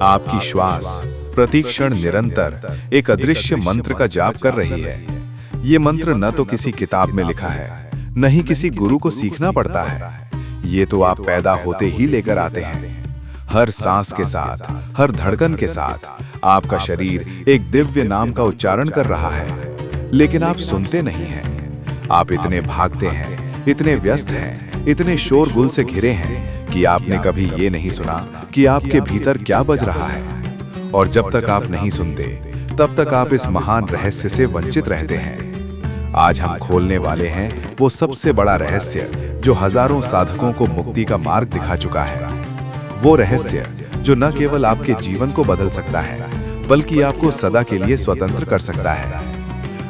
आपकी श्वास प्रतीक्षण निरंतर एक अदृश्य मंत्र का जाप कर रही है। ये मंत्र न तो किसी किताब में लिखा है, न ही किसी गुरु को सीखना पड़ता है। ये तो आप पैदा होते ही लेकर आते हैं। हर सांस के साथ, हर धड़कन के साथ आपका शरीर एक दिव्य नाम का उच्चारण कर रहा है, लेकिन आप सुनते नहीं हैं। आप इतने भागते हैं, इतने व्यस्त हैं, इतने शोरगुल से घिरे हैं कि आपने कभी ये नहीं सुना कि आपके भीतर क्या बज रहा है। और जब तक आप नहीं सुनते, तब तक आप इस महान रहस्य से वंचित रहते हैं। आज हम खोलने वाले हैं वो सबसे बड़ा रहस्य जो हजारों साधकों को मुक्ति का मार्ग दिखा चुका है। वो रहस्य जो न केवल आपके जीवन को बदल सकता है, बल्कि आपको सदा के लिए स्वतंत्र कर सकता है।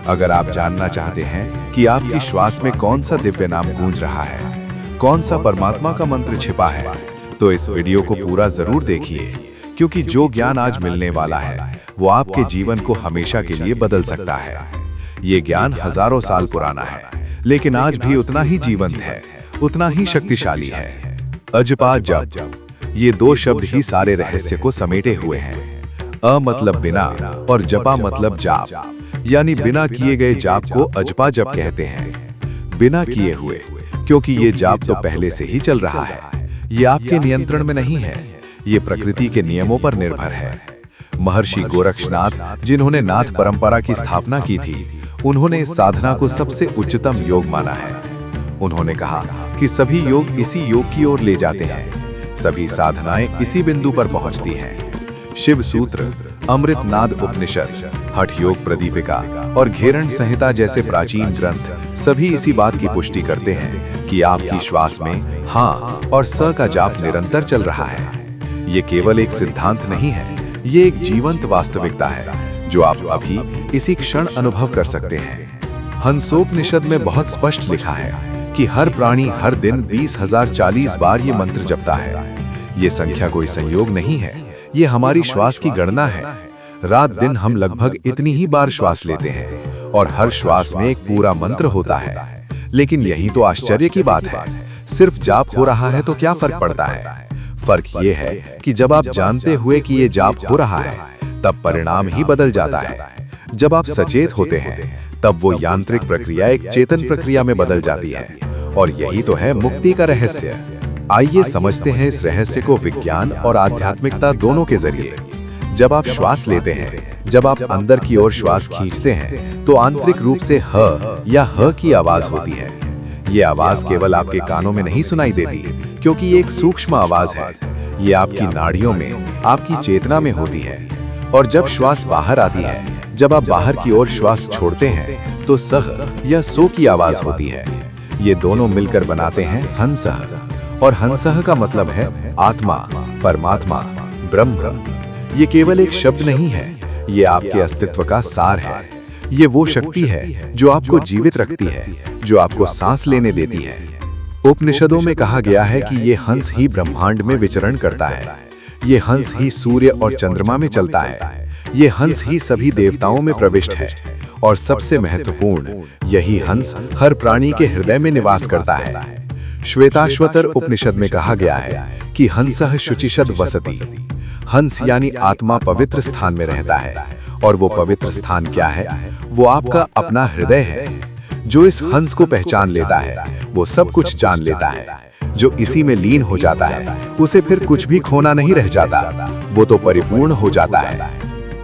अगर आप जानना चाहते हैं कि आपकी श्वास में कौन सा दिव्य नाम गूंज रहा है, कौन सा परमात्मा का मंत्र छिपा है, तो इस वीडियो को पूरा जरूर देखिए, क्योंकि जो ज्ञान आज मिलने वाला है वो आपके जीवन को हमेशा के लिए बदल सकता है। ये ज्ञान हजारों साल पुराना है, लेकिन आज भी उतना ही जीवंत है, उतना ही शक्तिशाली है। अजपा जप, ये दो शब्द ही सारे रहस्य को समेटे हुए हैं। अ मतलब बिना और जपा मतलब जाप, यानी बिना किए गए जाप को अजपा जप कहते हैं। बिना किए हुए, क्योंकि ये जाप तो पहले से ही चल रहा है। ये आपके नियंत्रण में नहीं है, ये प्रकृति के नियमों पर निर्भर है। महर्षि गोरक्षनाथ, जिन्होंने नाथ परंपरा की स्थापना की थी, उन्होंने इस साधना को सबसे उच्चतम योग माना है। उन्होंने कहा कि सभी योग इसी योग की ओर ले जाते हैं, सभी साधनाएं इसी बिंदु पर पहुंचती हैं। शिव सूत्र, अमृतनाद उपनिषद, हठ योग प्रदीपिका और घेरण संहिता जैसे प्राचीन ग्रंथ सभी इसी बात की पुष्टि करते हैं कि आपकी श्वास में हाँ और स का जाप निरंतर चल रहा है। ये केवल एक सिद्धांत नहीं है, ये एक जीवंत वास्तविकता है जो आप अभी इसी क्षण अनुभव कर सकते हैं। हंसोपनिषद में बहुत स्पष्ट लिखा है कि हर प्राणी हर दिन 20,040 बार ये मंत्र जपता है। ये संख्या कोई संयोग नहीं है, ये हमारी श्वास की गणना है। रात दिन हम लगभग इतनी ही बार श्वास लेते हैं और हर श्वास में एक पूरा मंत्र होता है। लेकिन यही तो आश्चर्य की बात है, सिर्फ जाप हो रहा है तो क्या फर्क पड़ता है? फर्क ये है कि जब आप जानते हुए कि ये जाप हो रहा है, तब परिणाम ही बदल जाता है। जब आप सचेत होते हैं, तब वो यांत्रिक प्रक्रिया एक चेतन प्रक्रिया में बदल जाती है। और यही तो है मुक्ति का रहस्य। आइए समझते हैं इस रहस्य को विज्ञान और आध्यात्मिकता दोनों के जरिए। जब आप श्वास लेते हैं, जब आप अंदर की ओर श्वास खींचते हैं, तो आंतरिक रूप से ह या ह की आवाज होती है। ये आवाज केवल आपके कानों में नहीं सुनाई देती, क्योंकि ये एक सूक्ष्म आवाज है। ये आपकी नाड़ियों में, आपकी चेतना में होती है। और जब श्वास बाहर आती है, जब आप बाहर की ओर श्वास छोड़ते हैं, तो सह या सो की आवाज होती है। ये दोनों मिलकर बनाते हैं हंसः। और हंसः का मतलब है आत्मा, परमात्मा, ब्रह्म। ये केवल एक शब्द नहीं है, ये आपके अस्तित्व का सार है। ये वो शक्ति है जो आपको जीवित रखती है, जो आपको सांस लेने देती है। उपनिषदों में कहा गया है कि ये हंस ही ब्रह्मांड में विचरण करता है। ये हंस ही सूर्य और चंद्रमा में चलता है। ये हंस ही सभी देवताओं में प्रविष्ट है। और सबसे महत्वपूर्ण, यही हंस हर प्राणी के हृदय में निवास करता है। श्वेताश्वतर उपनिषद में कहा गया है कि हंसः शुचिषद वसति। हंस यानी आत्मा पवित्र स्थान में रहता है। और वो पवित्र स्थान क्या है? वो आपका अपना हृदय है। जो इस हंस को पहचान लेता है, वो सब कुछ जान लेता है। जो इसी में लीन हो जाता है, उसे फिर कुछ भी खोना नहीं रह जाता, वो तो परिपूर्ण हो जाता है।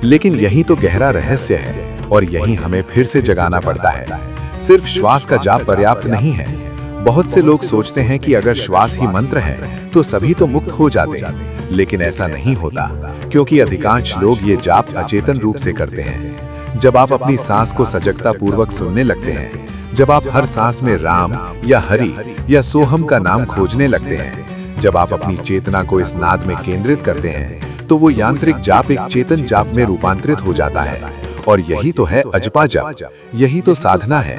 लेकिन यही तो गहरा रहस्य है, और यही हमें फिर से जगाना पड़ता है। सिर्फ श्वास का जाप पर्याप्त नहीं है। बहुत से लोग सोचते हैं कि अगर श्वास ही मंत्र है तो सभी तो मुक्त हो जाते, लेकिन ऐसा नहीं होता, क्योंकि अधिकांश लोग ये जाप अचेतन रूप से करते हैं। जब आप अपनी सांस को सजगता पूर्वक सुनने लगते हैं, जब आप हर सांस में राम या हरि या सोहम का नाम खोजने लगते हैं, जब आप अपनी चेतना को इस नाद में केंद्रित करते हैं, तो वो यांत्रिक जाप एक चेतन जाप में रूपांतरित हो जाता है। और यही तो है अजपा जप, यही तो साधना है।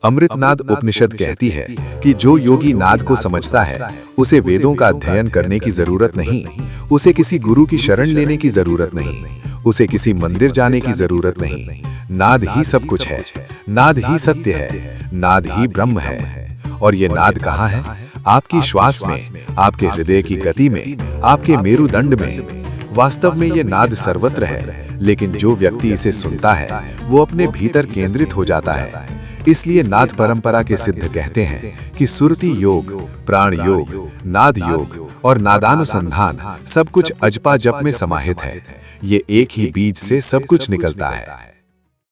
अमृतनाद उपनिषद कहती है कि जो योगी नाद को समझता है, उसे वेदों का अध्ययन करने की जरूरत नहीं, उसे किसी गुरु की शरण लेने की जरूरत नहीं, उसे किसी मंदिर जाने की जरूरत नहीं। नाद ही सब कुछ है, नाद ही सत्य है, नाद ही ब्रह्म है। और ये नाद कहाँ है? आपकी श्वास में, आपके हृदय की गति में, आपके मेरुदंड में। वास्तव में ये नाद सर्वत्र है, लेकिन जो व्यक्ति इसे सुनता है वो अपने भीतर केंद्रित हो जाता है। इसलिए नाद परंपरा के सिद्ध कहते हैं कि सुरति योग, प्राण योग, नाद योग और नादानुसंधान सब कुछ अजपा जप में समाहित है। ये एक ही बीज से सब कुछ निकलता है।